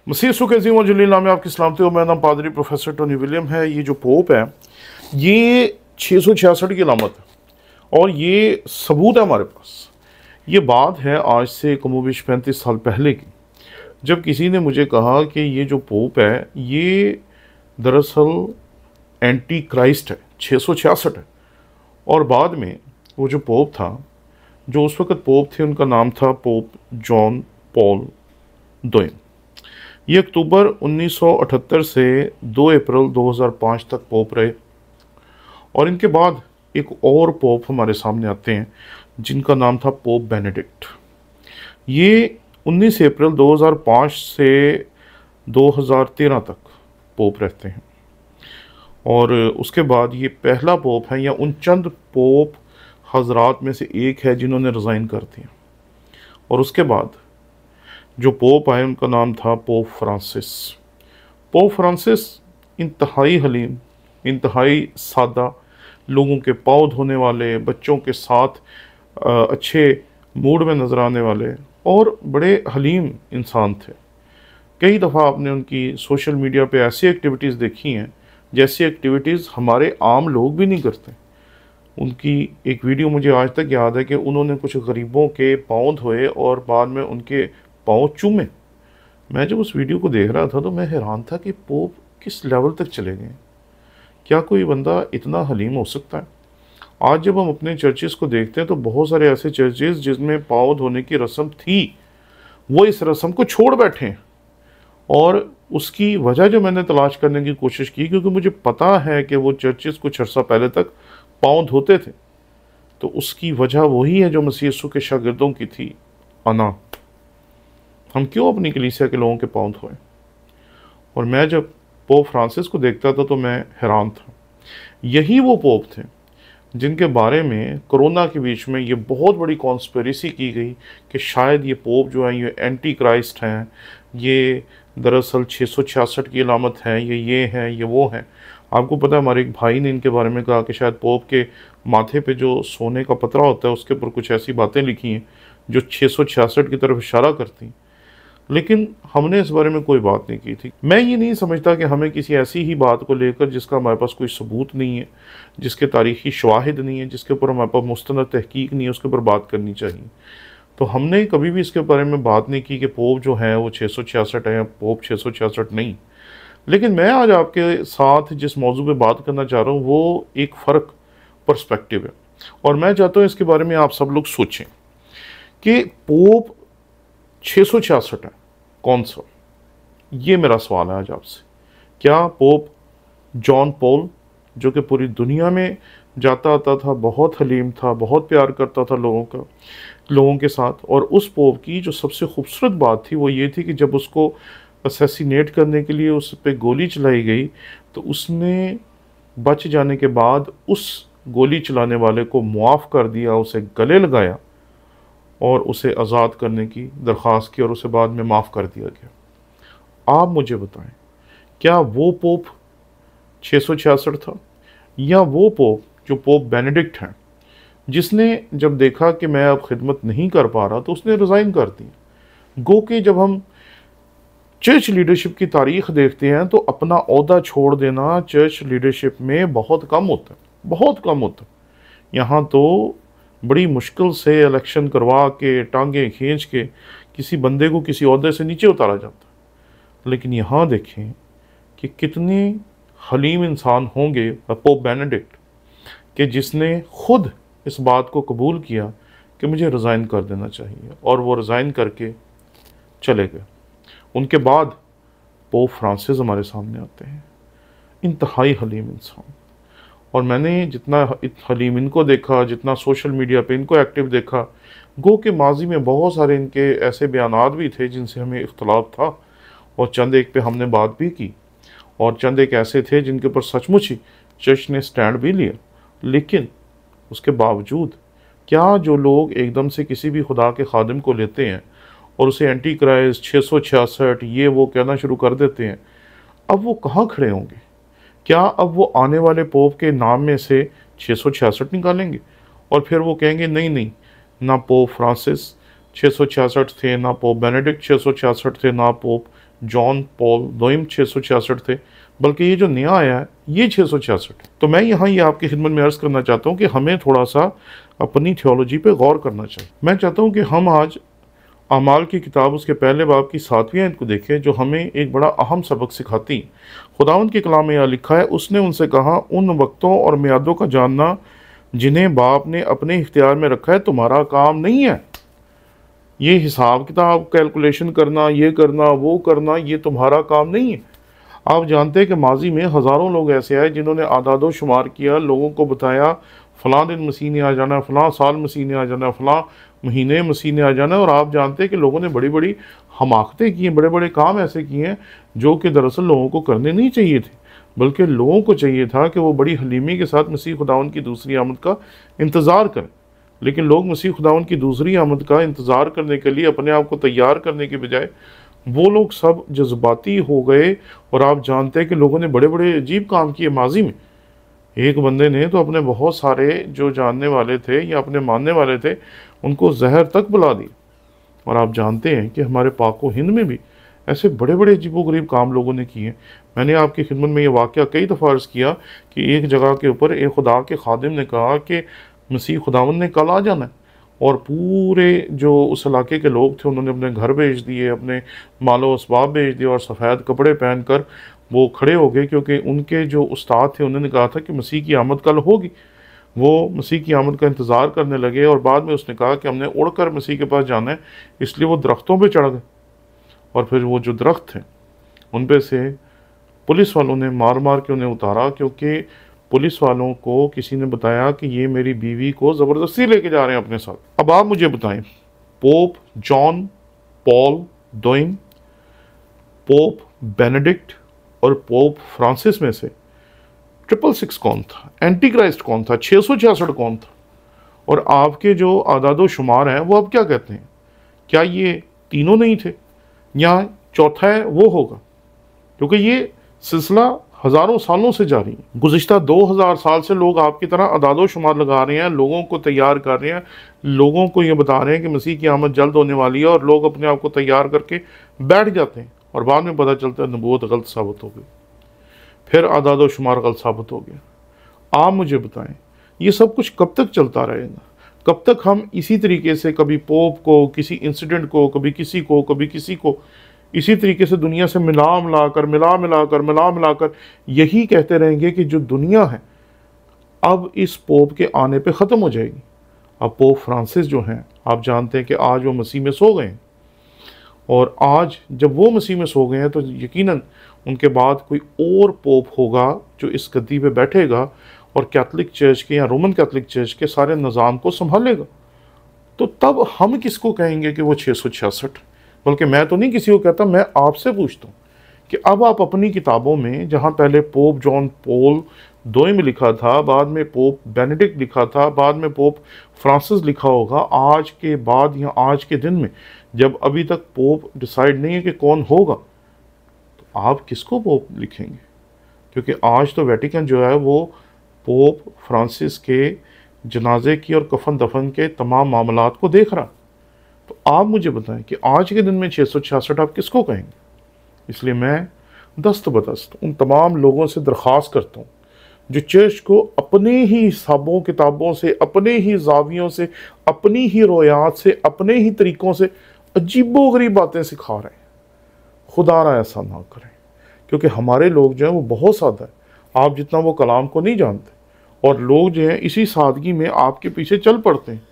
मसीह सुख अज़ीम और जलील नाम में आपकी सलामती हो। मेरा नाम पादरी प्रोफेसर टोनी विलियम है। ये जो पोप है ये 666 की अलामत है और ये सबूत है हमारे पास। ये बात है आज से कमोबेश 35 साल पहले की, जब किसी ने मुझे कहा कि ये जो पोप है ये दरअसल एंटी क्राइस्ट है, 666 है। और बाद में वो जो पोप था, जो उस वक़्त पोप थे, उनका नाम था पोप जॉन पॉल द्वितीय। ये अक्टूबर 1978 से 2 अप्रैल 2005 तक पोप रहे। और इनके बाद एक और पोप हमारे सामने आते हैं जिनका नाम था पोप बेनेडिक्ट। ये 19 अप्रैल 2005 से 2013 तक पोप रहते हैं। और उसके बाद ये पहला पोप है या उन चंद पोप हजरात में से एक है जिन्होंने रिज़ाइन कर दिया। और उसके बाद जो पोप आए उनका नाम था पोप फ्रांसिस। पोप फ्रांसिस इंतहाई हलीम, इंतहाई सादा, लोगों के पाँव धोने वाले, बच्चों के साथ अच्छे मूड में नज़र आने वाले और बड़े हलीम इंसान थे। कई दफ़ा आपने उनकी सोशल मीडिया पे ऐसी एक्टिविटीज़ देखी हैं जैसी एक्टिविटीज़ हमारे आम लोग भी नहीं करते। उनकी एक वीडियो मुझे आज तक याद है कि उन्होंने कुछ गरीबों के पाँव धोए और बाद में उनके पाँव चूमे। मैं जब उस वीडियो को देख रहा था तो मैं हैरान था कि पोप किस लेवल तक चले गए। क्या कोई बंदा इतना हलीम हो सकता है? आज जब हम अपने चर्चेज़ को देखते हैं तो बहुत सारे ऐसे चर्चेज़ जिसमें पाँव धोने की रस्म थी, वो इस रस्म को छोड़ बैठे हैं। और उसकी वजह जो मैंने तलाश करने की कोशिश की, क्योंकि मुझे पता है कि वो चर्चेज़ कुछ अर्सा पहले तक पाँव धोते थे, तो उसकी वजह वही है जो मसीह यीशु के शागिर्दों की थी, अना। हम क्यों अपनी कलीसिया के लोगों के पाँव धोएं? और मैं जब पोप फ्रांसिस को देखता था तो मैं हैरान था। यही वो पोप थे जिनके बारे में कोरोना के बीच में ये बहुत बड़ी कॉन्स्पिरेसी की गई कि शायद ये पोप जो है ये एंटी क्राइस्ट हैं, ये दरअसल 666 की अलामत है, ये है, ये वो है। आपको पता है हमारे एक भाई ने इनके बारे में कहा कि शायद पोप के माथे पे जो सोने का पतरा होता है उसके ऊपर कुछ ऐसी बातें लिखी हैं जो 666 की तरफ इशारा करती। लेकिन हमने इस बारे में कोई बात नहीं की थी। मैं ये नहीं समझता कि हमें किसी ऐसी ही बात को लेकर जिसका हमारे पास कोई सबूत नहीं है, जिसके तारीखी शवाहिद नहीं है, जिसके ऊपर हमारे पास मुस्तनद तहकीक नहीं है, उसके ऊपर बात करनी चाहिए। तो हमने कभी भी इसके बारे में बात नहीं की कि पोप जो है वो 666 है या पोप 666 नहीं। लेकिन मैं आज आपके साथ जिस मौजू पे बात करना चाह रहा हूँ वो एक फ़र्क पर्सपेक्टिव है। और मैं चाहता हूँ इसके बारे में आप सब लोग सोचें कि पोप 666 है कौन सा? ये मेरा सवाल है आज आपसे। क्या पोप जॉन पॉल, जो कि पूरी दुनिया में जाता आता था, बहुत हलीम था, बहुत प्यार करता था लोगों के साथ, और उस पोप की जो सबसे खूबसूरत बात थी वो ये थी कि जब उसको असैसिनेट करने के लिए उस पर गोली चलाई गई तो उसने बच जाने के बाद उस गोली चलाने वाले को मुआफ़ कर दिया, उसे गले लगाया और उसे आज़ाद करने की दरख्वास्त की और उसे बाद में माफ़ कर दिया गया। आप मुझे बताएं, क्या वो पोप 666 था या वो पोप जो पोप बेनेडिक्ट हैं, जिसने जब देखा कि मैं अब खिदमत नहीं कर पा रहा तो उसने रिज़ाइन कर दी। गो कि जब हम चर्च लीडरशिप की तारीख़ देखते हैं तो अपना ओहदा छोड़ देना चर्च लीडरशिप में बहुत कम होता है, बहुत कम होता है। यहाँ तो बड़ी मुश्किल से इलेक्शन करवा के, टांगें खींच के किसी बंदे को किसी ओहदे से नीचे उतारा जाता है। लेकिन यहाँ देखें कि कितने हलीम इंसान होंगे पोप बेनेडिक्ट कि जिसने खुद इस बात को कबूल किया कि मुझे रिज़ाइन कर देना चाहिए, और वो रिज़ाइन करके चले गए। उनके बाद पोप फ्रांसिस हमारे सामने आते हैं, इंतहाई हलीम इंसान। और मैंने जितना हलीम इनको देखा, जितना सोशल मीडिया पे इनको एक्टिव देखा, गो के माजी में बहुत सारे इनके ऐसे बयानात भी थे जिनसे हमें इख्तलाफ था, और चंद एक पे हमने बात भी की, और चंद एक ऐसे थे जिनके ऊपर सचमुच ही चर्च ने स्टैंड भी लिया। लेकिन उसके बावजूद क्या जो लोग एकदम से किसी भी खुदा के खादिम को लेते हैं और उसे एंटी क्राइस्ट 666 ये वो कहना शुरू कर देते हैं, अब वो कहाँ खड़े होंगे? क्या अब वो आने वाले पोप के नाम में से 666 निकालेंगे और फिर वो कहेंगे नहीं नहीं, ना पोप फ्रांसिस 666 थे, ना पोप बेनेडिक्ट 666 थे, ना पोप जॉन पॉल दोइम 666 थे, बल्कि ये जो नया आया है ये 666 है। तो मैं यहाँ ये आपकी खिदमत में अर्ज़ करना चाहता हूँ कि हमें थोड़ा सा अपनी थियोलॉजी पे गौर करना चाहिए। मैं चाहता हूँ कि हम आज अमाल की किताब उसके पहले बाब की 7वीं आयत को देखें, जो हमें एक बड़ा अहम सबक सिखाती। खुदावंद के कलाम में यहाँ लिखा है, उसने उनसे कहा, उन वक्तों और मियादों का जानना जिन्हें बाप ने अपने इख्तियार में रखा है तुम्हारा काम नहीं है। ये हिसाब किताब कैलकुलेशन करना, ये करना, वो करना, ये तुम्हारा काम नहीं है। आप जानते हैं कि माजी में हज़ारों लोग ऐसे आए जिन्होंने आदादो शुमार किया, लोगों को बताया फ़लाँ दिन मसीह ने आ जाना, फ़लाँ साल मसीह ने आ जाना, फ़लाँ महीने मसीह ने आ जाना। और आप जानते हैं कि लोगों ने बड़ी बड़ी हमाकतें की हैं, बड़े बड़े काम ऐसे किए हैं जो कि दरअसल लोगों को करने नहीं चाहिए थे, बल्कि लोगों को चाहिए था कि वो बड़ी हलीमी के साथ मसीह खुदावंद की दूसरी आमद का इंतज़ार करें। लेकिन लोग मसीह खुदावंद की दूसरी आमद का इंतज़ार करने के लिए अपने आप को तैयार करने के बजाय वो लोग सब जज्बाती हो गए। और आप जानते हैं कि लोगों ने बड़े बड़े अजीब काम किए माजी में। एक बंदे ने तो अपने बहुत सारे जो जानने वाले थे या अपने मानने वाले थे उनको जहर तक बुला दी। और आप जानते हैं कि हमारे पाको हिंद में भी ऐसे बड़े बड़े अजीबोगरीब काम लोगों ने किए। मैंने आपकी खिदमत में ये वाक़या कई दफ़ा अर्ज़ किया कि एक जगह के ऊपर एक खुदा के खादिम ने कहा कि मसीह खुदावंद ने कल आ जाना है, और पूरे जो उस इलाके के लोग थे उन्होंने अपने घर भेज दिए, अपने मालो असबाब भेज दिए और सफ़ेद कपड़े पहन कर वो खड़े हो गए, क्योंकि उनके जो उस्ताद थे उन्होंने कहा था कि मसीह की आमद कल होगी। वो मसीह की आमद का इंतज़ार करने लगे और बाद में उसने कहा कि हमने उड़कर मसीह के पास जाना है, इसलिए वो दरख्तों पे चढ़ गए। और फिर वो जो दरख्त थे उन पे से पुलिस वालों ने मार मार के उन्हें उतारा, क्योंकि पुलिस वालों को किसी ने बताया कि ये मेरी बीवी को ज़बरदस्ती लेके जा रहे हैं अपने साथ। अब आप मुझे बताएं, पोप जॉन पॉल दोइम, पोप बेनेडिक्ट और पोप फ्रांसिस में से 666 कौन था? एंटी क्राइस्ट कौन था? 666 कौन था? और आपके जो आदादो शुमार हैं वो अब क्या कहते हैं? क्या ये तीनों नहीं थे या चौथा है वो होगा? क्योंकि ये सिलसिला हज़ारों सालों से जारी है। गुज़िश्ता 2000 साल से लोग आपकी तरह अदादो शुमार लगा रहे हैं, लोगों को तैयार कर रहे हैं, लोगों को ये बता रहे हैं कि मसीह की आमद जल्द होने वाली है, और लोग अपने आप को तैयार करके बैठ जाते हैं और बाद में पता चलता है नबूवत गलत साबित हो गई, फिर आदादो शुमार गलत साबित हो गया। आप मुझे बताएं ये सब कुछ कब तक चलता रहेगा? कब तक हम इसी तरीके से कभी पोप को, किसी इंसिडेंट को, कभी किसी को, कभी किसी को, इसी तरीके से दुनिया से मिला मिलाकर यही कहते रहेंगे कि जो दुनिया है अब इस पोप के आने पे ख़त्म हो जाएगी। अब पोप फ्रांसिस जो हैं, आप जानते हैं कि आज वो मसीह में सो गए हैं, और आज जब वो मसीह में सो गए हैं तो यकीनन उनके बाद कोई और पोप होगा जो इस गद्दी पे बैठेगा और कैथोलिक चर्च के या रोमन कैथोलिक चर्च के सारे निज़ाम को संभालेगा। तो तब हम किसको कहेंगे कि वो 666? बल्कि मैं तो नहीं किसी को कहता, मैं आपसे पूछता हूँ कि अब आप अपनी किताबों में, जहाँ पहले पोप जॉन पॉल दोइम लिखा था, बाद में पोप बेनेडिक्ट लिखा था, बाद में पोप फ्रांसिस लिखा होगा, आज के बाद या आज के दिन में जब अभी तक पोप डिसाइड नहीं है कि कौन होगा, तो आप किसको पोप लिखेंगे? क्योंकि आज तो वेटिकन जो है वो पोप फ्रांसिस के जनाजे की और कफन दफन के तमाम मामलात को देख रहा। तो आप मुझे बताएं कि आज के दिन में 666 आप किसको कहेंगे? इसलिए मैं दस्त बदस्त उन तमाम लोगों से दरख्वास्त करता हूँ जो चर्च को अपने ही हिसाबों किताबों से, अपने ही जावियों से, अपनी ही रोयात से, अपने ही तरीक़ों से अजीबोगरीब बातें सिखा रहे हैं। खुदा ना ऐसा ना करें, क्योंकि हमारे लोग जो हैं वो बहुत सादा है, आप जितना वो कलाम को नहीं जानते, और लोग जो हैं इसी सादगी में आपके पीछे चल पड़ते हैं।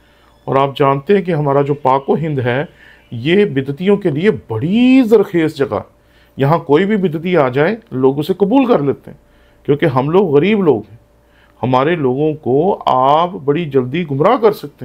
और आप जानते हैं कि हमारा जो पाको हिंद है ये बिदतियों के लिए बड़ी ज़रखेज़ जगह, यहाँ कोई भी बिदती आ जाए लोग उसे कबूल कर लेते हैं, क्योंकि हम लोग गरीब लोग हैं। हमारे लोगों को आप बड़ी जल्दी गुमराह कर सकते हैं।